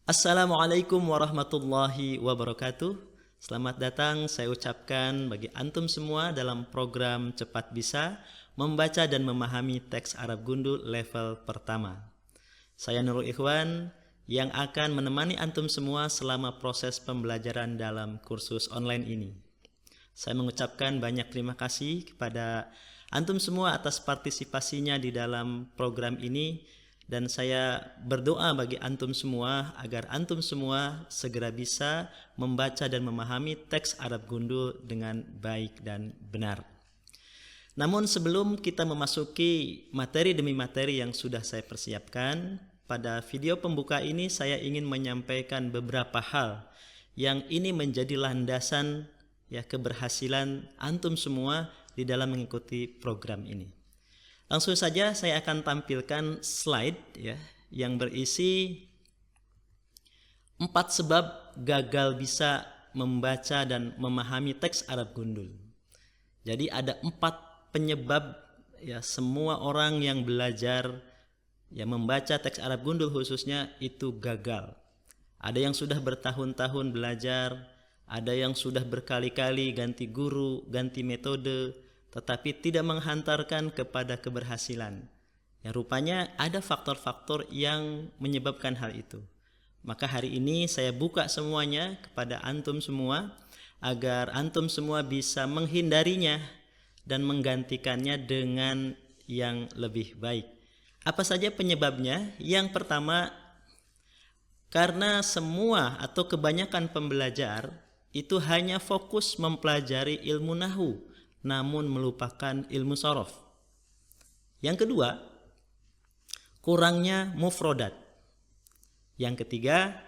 Assalamualaikum warahmatullahi wabarakatuh. Selamat datang saya ucapkan bagi antum semua dalam program Cepat Bisa Membaca dan Memahami Teks Arab Gundul level pertama. Saya Nurul Ikhwan yang akan menemani antum semua selama proses pembelajaran dalam kursus online ini. Saya mengucapkan banyak terima kasih kepada antum semua atas partisipasinya di dalam program ini. Dan saya berdoa bagi antum semua agar antum semua segera bisa membaca dan memahami teks Arab Gundul dengan baik dan benar. Namun sebelum kita memasuki materi demi materi yang sudah saya persiapkan, pada video pembuka ini saya ingin menyampaikan beberapa hal yang ini menjadi landasan keberhasilan antum semua di dalam mengikuti program ini. Langsung saja saya akan tampilkan slide yang berisi 4 sebab gagal bisa membaca dan memahami teks Arab Gundul. Jadi ada 4 penyebab semua orang yang belajar membaca teks Arab Gundul khususnya itu gagal. Ada yang sudah bertahun-tahun belajar, ada yang sudah berkali-kali ganti guru, ganti metode, tetapi tidak menghantarkan kepada keberhasilan. Rupanya ada faktor-faktor yang menyebabkan hal itu. Maka hari ini saya buka semuanya kepada antum semua agar antum semua bisa menghindarinya dan menggantikannya dengan yang lebih baik. Apa saja penyebabnya? Yang pertama, karena semua atau kebanyakan pembelajar itu hanya fokus mempelajari ilmu nahwu namun melupakan ilmu shorof. Yang kedua, kurangnya mufrodat. Yang ketiga,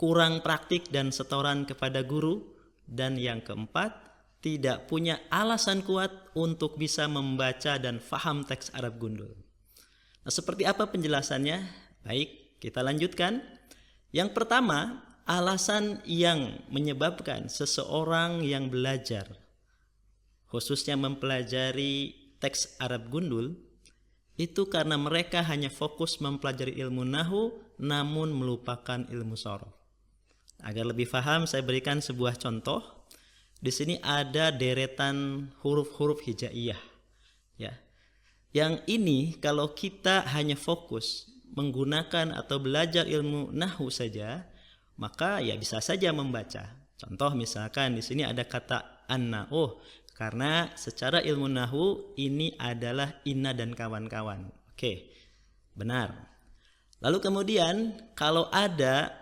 kurang praktik dan setoran kepada guru. Dan yang keempat, tidak punya alasan kuat untuk bisa membaca dan faham teks Arab Gundul. Nah, seperti apa penjelasannya? Baik, kita lanjutkan. Yang pertama, alasan yang menyebabkan seseorang yang belajar khususnya mempelajari teks Arab Gundul itu karena mereka hanya fokus mempelajari ilmu nahwu namun melupakan ilmu shorof. Agar lebih paham saya berikan sebuah contoh. Di sini ada deretan huruf-huruf hijaiyah. Yang ini kalau kita hanya fokus menggunakan atau belajar ilmu nahwu saja, maka bisa saja membaca. Contoh misalkan di sini ada kata anna. Karena secara ilmu nahwu ini adalah inna dan kawan-kawan. Oke, benar. Lalu kemudian kalau ada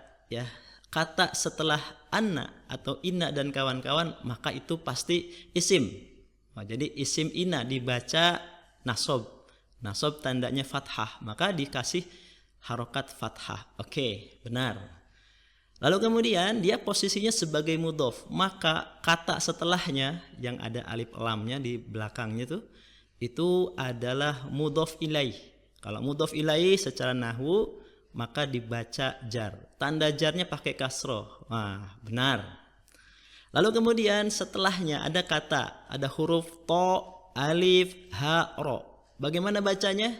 kata setelah anna atau inna dan kawan-kawan, maka itu pasti isim. Jadi isim inna dibaca nasob. Nasob tandanya fathah, maka dikasih harokat fathah. Oke, benar. Lalu kemudian dia posisinya sebagai mudhof, maka kata setelahnya yang ada alif lamnya di belakangnya itu adalah mudhof ilaih. Kalau mudhof ilaih secara nahwu maka dibaca jar. Tanda jarnya pakai kasroh. Benar. Lalu kemudian setelahnya ada kata, ada huruf to, alif, ha, ro. Bagaimana bacanya?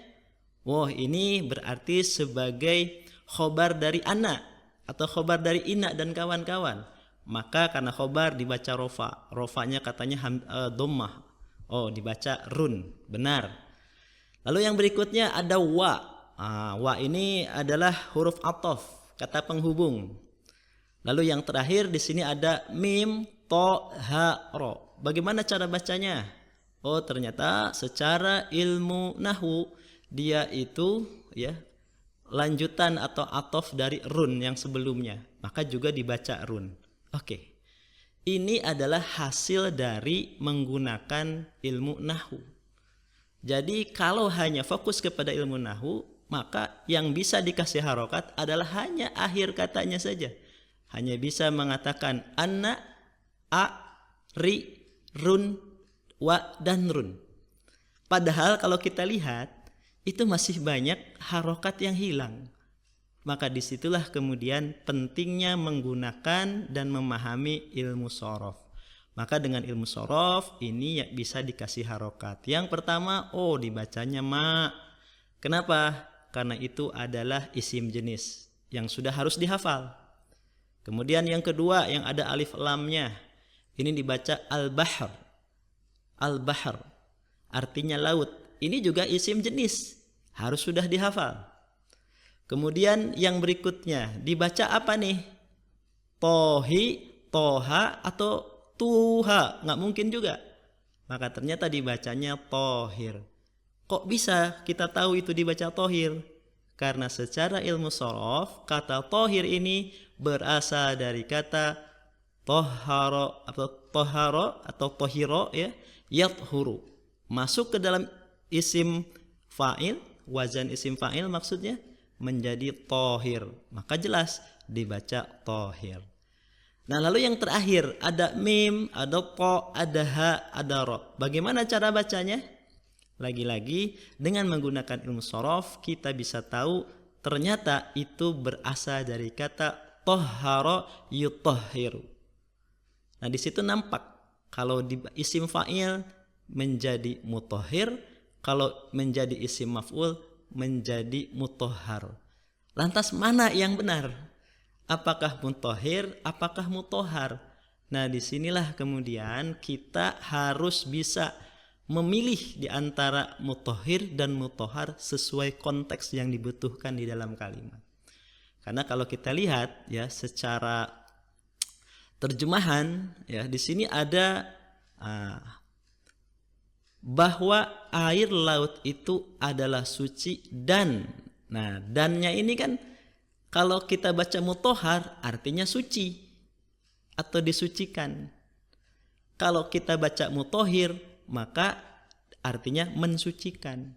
Ini berarti sebagai khobar dari ana atau khobar dari inna dan kawan-kawan. Maka karena khobar dibaca rofa. Rofanya katanya dhammah. Dibaca run. Benar. Lalu yang berikutnya ada wa. Wa ini adalah huruf athof, kata penghubung. Lalu yang terakhir di sini ada mim, to, ha, ro. Bagaimana cara bacanya? Ternyata secara ilmu nahwu dia itu lanjutan atau atof dari run yang sebelumnya, maka juga dibaca run. Oke. Ini adalah hasil dari menggunakan ilmu nahwu. Jadi kalau hanya fokus kepada ilmu nahwu, maka yang bisa dikasih harokat adalah hanya akhir katanya saja. Hanya bisa mengatakan anna, a, ri, run, wa, dan run. Padahal kalau kita lihat itu masih banyak harokat yang hilang. Maka disitulah kemudian pentingnya menggunakan dan memahami ilmu shorof. Maka dengan ilmu shorof ini bisa dikasih harokat. Yang pertama, dibacanya ma. Kenapa? Karena itu adalah isim jenis. yang sudah harus dihafal. Kemudian yang kedua yang ada alif lamnya, ini dibaca al-bahr. Al-bahr artinya laut. Ini juga isim jenis, harus sudah dihafal. Kemudian yang berikutnya dibaca apa nih? Tohi, toha, atau tuha? Nggak mungkin juga. Maka ternyata dibacanya tohir. Kok bisa kita tahu itu dibaca tohir? Karena secara ilmu shorof, kata tohir ini berasal dari kata toharo atau tohiro, ya, yathuru. Masuk ke dalam isim fa'il, wazan isim fa'il maksudnya, menjadi tohir. Maka jelas dibaca tohir. Nah, lalu yang terakhir ada mim, ada to, ada ha, ada ro. Bagaimana cara bacanya? Lagi-lagi dengan menggunakan ilmu shorof kita bisa tahu ternyata itu berasal dari kata toharo yutahhiru. Nah, di situ nampak kalau di isim fa'il menjadi mutahhir, kalau menjadi isim maf'ul menjadi mutahhar. Lantas mana yang benar? Apakah mutahhir, apakah mutahhar? Nah, disinilah kemudian kita harus bisa memilih di antara mutahhir dan mutahhar sesuai konteks yang dibutuhkan di dalam kalimat. Karena kalau kita lihat ya secara terjemahan ya di sini ada bahwa air laut itu adalah suci dan, nah dannya ini kan kalau kita baca mutahhar artinya suci atau disucikan. Kalau kita baca mutahhir maka artinya mensucikan.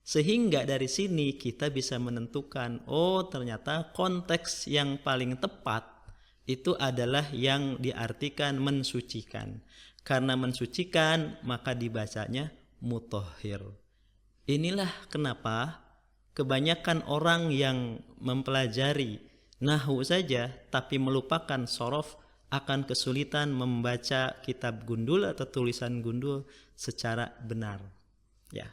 Sehingga dari sini kita bisa menentukan, oh ternyata konteks yang paling tepat itu adalah yang diartikan mensucikan. Karena mensucikan maka dibacanya mutahhir. Inilah kenapa kebanyakan orang yang mempelajari nahwu saja tapi melupakan shorof akan kesulitan membaca kitab gundul atau tulisan gundul secara benar. Ya,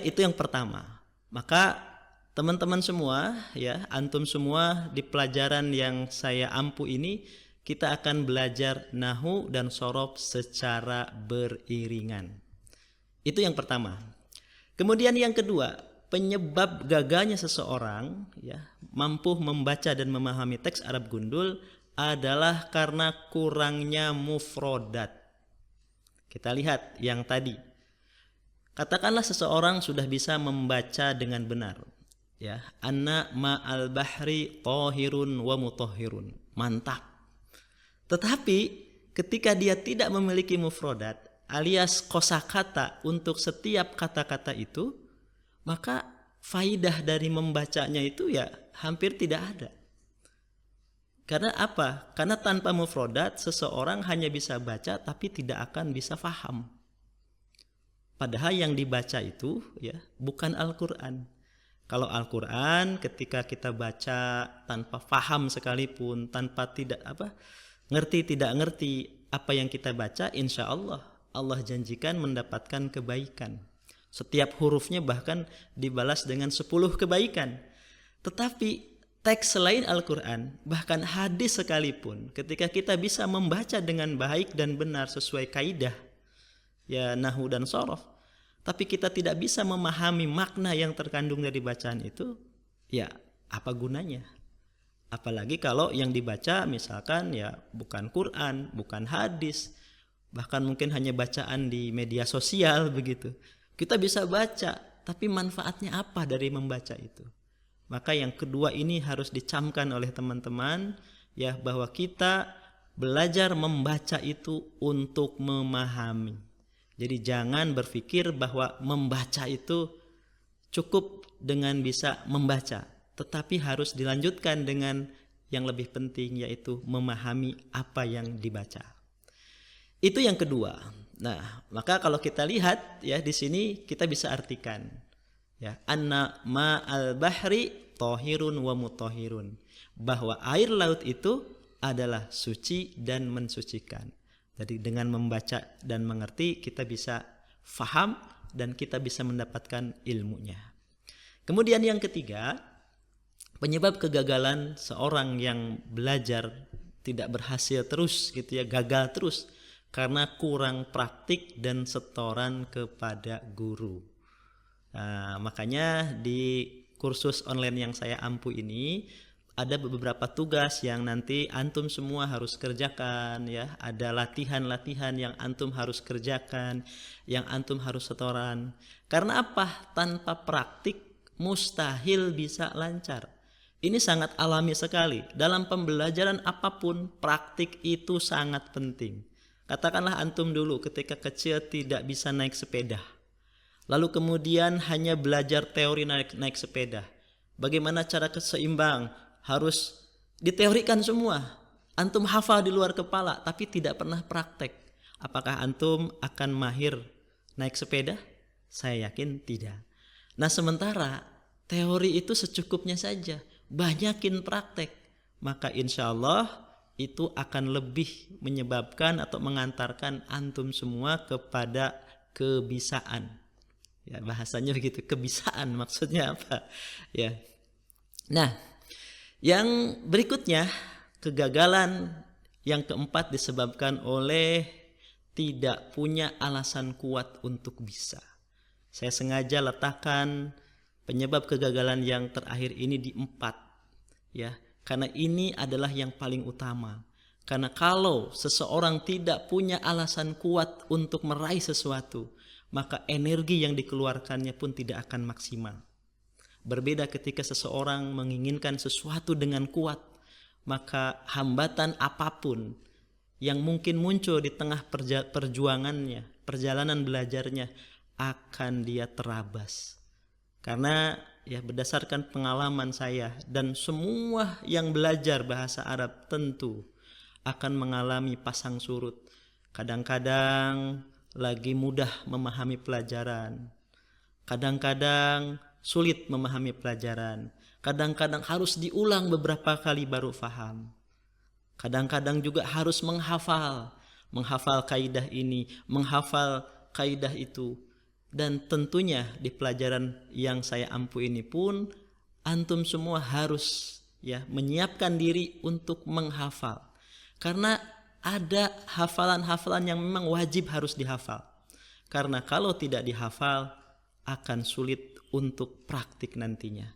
itu yang pertama. Maka teman-teman semua, ya, antum semua di pelajaran yang saya ampu ini kita akan belajar nahwu dan shorof secara beriringan. Itu yang pertama. Kemudian yang kedua, penyebab gagalnya seseorang ya mampu membaca dan memahami teks Arab gundul adalah karena kurangnya mufrodat. Kita lihat yang tadi. Katakanlah seseorang sudah bisa membaca dengan benar. Ya, anna ma'al bahri tahirun wa mutahhirun. Mantap. Tetapi ketika dia tidak memiliki mufrodat alias kosakata untuk setiap kata-kata itu, maka faidah dari membacanya itu ya hampir tidak ada. Karena apa? Karena tanpa mufrodat seseorang hanya bisa baca tapi tidak akan bisa faham. Padahal yang dibaca itu ya bukan Al-Quran. Kalau Al-Quran ketika kita baca tanpa faham sekalipun, tanpa tidak tidak ngerti apa yang kita baca, insya Allah janjikan mendapatkan kebaikan. Setiap hurufnya bahkan dibalas dengan 10 kebaikan. Tetapi teks selain Al-Quran, bahkan hadis sekalipun, ketika kita bisa membaca dengan baik dan benar sesuai kaidah ya nahwu dan shorof, tapi kita tidak bisa memahami makna yang terkandung dari bacaan itu, ya apa gunanya? Apalagi kalau yang dibaca misalkan ya bukan Quran, bukan hadis, bahkan mungkin hanya bacaan di media sosial begitu. Kita bisa baca, tapi manfaatnya apa dari membaca itu? Maka yang kedua ini harus dicamkan oleh teman-teman ya bahwa kita belajar membaca itu untuk memahami. Jadi jangan berpikir bahwa membaca itu cukup dengan bisa membaca, tetapi harus dilanjutkan dengan yang lebih penting yaitu memahami apa yang dibaca. Itu yang kedua. Nah, maka kalau kita lihat ya di sini kita bisa artikan ya anna ma'al bahri tahirun wa mutahhirun, bahwa air laut itu adalah suci dan mensucikan. Jadi dengan membaca dan mengerti kita bisa faham dan kita bisa mendapatkan ilmunya. Kemudian yang ketiga, Penyebab kegagalan seorang yang belajar tidak berhasil terus gitu ya, gagal terus karena kurang praktik dan setoran kepada guru. Nah, makanya di kursus online yang saya ampu ini ada beberapa tugas yang nanti antum semua harus kerjakan ya. Ada latihan-latihan yang antum harus kerjakan, yang antum harus setoran. Karena apa? Tanpa praktik mustahil bisa lancar. Ini sangat alami sekali. Dalam pembelajaran apapun, praktik itu sangat penting. Katakanlah antum dulu ketika kecil tidak bisa naik sepeda. Lalu kemudian hanya belajar teori naik sepeda. Bagaimana cara keseimbang? Harus diteorikan semua. Antum hafal di luar kepala tapi tidak pernah praktek. Apakah antum akan mahir naik sepeda? Saya yakin tidak. Nah, sementara teori itu secukupnya saja. Banyakin praktek, maka insya Allah itu akan lebih menyebabkan atau mengantarkan antum semua kepada kebisaan. Ya, bahasanya begitu, kebisaan maksudnya apa? Ya. Nah, yang berikutnya, kegagalan yang keempat disebabkan oleh tidak punya alasan kuat untuk bisa. Saya sengaja letakkan penyebab kegagalan yang terakhir ini di 4 ya, karena ini adalah yang paling utama. Karena kalau seseorang tidak punya alasan kuat untuk meraih sesuatu, maka energi yang dikeluarkannya pun tidak akan maksimal. Berbeda ketika seseorang menginginkan sesuatu dengan kuat, maka hambatan apapun yang mungkin muncul di tengah perjuangannya, perjalanan belajarnya akan dia terabas. Karena ya berdasarkan pengalaman saya dan semua yang belajar bahasa Arab tentu akan mengalami pasang surut. Kadang-kadang lagi mudah memahami pelajaran, kadang-kadang sulit memahami pelajaran, kadang-kadang harus diulang beberapa kali baru paham, kadang-kadang juga harus menghafal kaidah ini, menghafal kaidah itu. Dan tentunya di pelajaran yang saya ampu ini pun antum semua harus ya menyiapkan diri untuk menghafal. Karena ada hafalan-hafalan yang memang wajib harus dihafal. Karena kalau tidak dihafal akan sulit untuk praktik nantinya.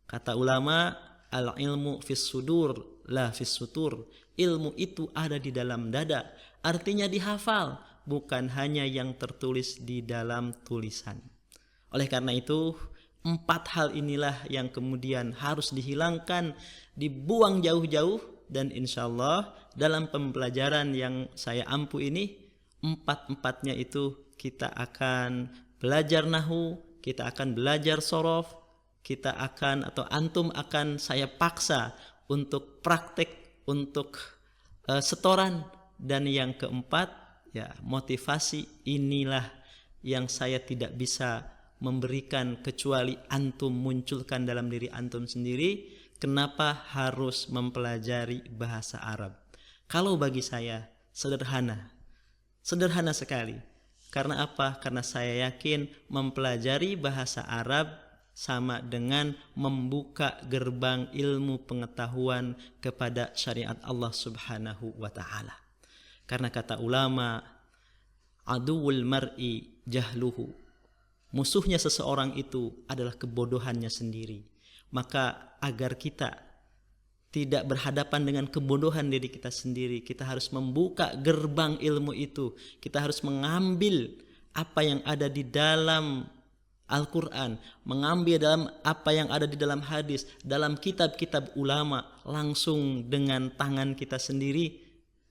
Kata ulama, al-ilmu fis sudur la fis sutur. Ilmu itu ada di dalam dada, artinya dihafal, bukan hanya yang tertulis di dalam tulisan. Oleh karena itu, 4 hal inilah yang kemudian harus dihilangkan, dibuang jauh-jauh, dan insya Allah dalam pembelajaran yang saya ampu ini, 4-4-nya itu kita akan belajar nahwu, kita akan belajar sorof, kita akan atau antum akan saya paksa untuk praktek, untuk setoran, dan yang keempat ya motivasi. Inilah yang saya tidak bisa memberikan kecuali antum munculkan dalam diri antum sendiri. Kenapa harus mempelajari bahasa Arab? Kalau bagi saya sederhana sekali. Karena apa? Karena saya yakin mempelajari bahasa Arab sama dengan membuka gerbang ilmu pengetahuan kepada syariat Allah Subhanahu wa ta'ala. Karena kata ulama, aduwul mar'i jahluhu. Musuhnya seseorang itu adalah kebodohannya sendiri. Maka agar kita tidak berhadapan dengan kebodohan diri kita sendiri, kita harus membuka gerbang ilmu itu. Kita harus mengambil apa yang ada di dalam Al-Quran, mengambil dalam apa yang ada di dalam hadis, dalam kitab-kitab ulama, langsung dengan tangan kita sendiri.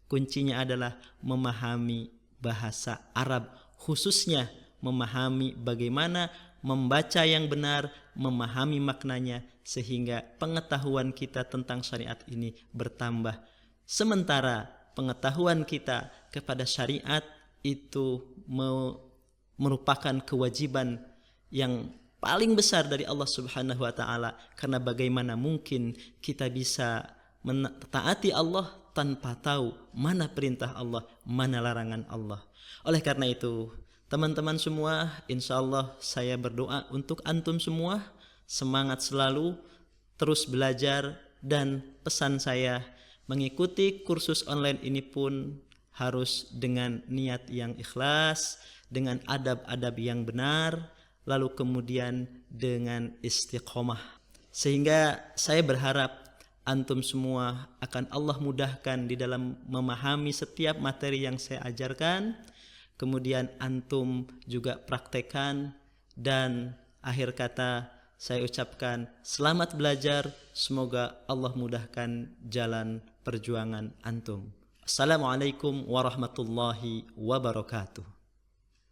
Kuncinya adalah memahami bahasa Arab, khususnya memahami bagaimana membaca yang benar, memahami maknanya, sehingga pengetahuan kita tentang syariat ini bertambah. Sementara pengetahuan kita kepada syariat itu merupakan kewajiban yang paling besar dari Allah Subhanahu wa ta'ala. Karena bagaimana mungkin kita bisa mentaati Allah tanpa tahu mana perintah Allah, mana larangan Allah. Oleh karena itu, teman-teman semua, insya Allah saya berdoa untuk antum semua, semangat selalu, terus belajar, dan pesan saya mengikuti kursus online ini pun harus dengan niat yang ikhlas, dengan adab-adab yang benar, lalu kemudian dengan istiqomah. Sehingga saya berharap antum semua akan Allah mudahkan di dalam memahami setiap materi yang saya ajarkan, kemudian antum juga praktekkan, dan akhir kata saya ucapkan selamat belajar, semoga Allah mudahkan jalan perjuangan antum. Assalamualaikum warahmatullahi wabarakatuh.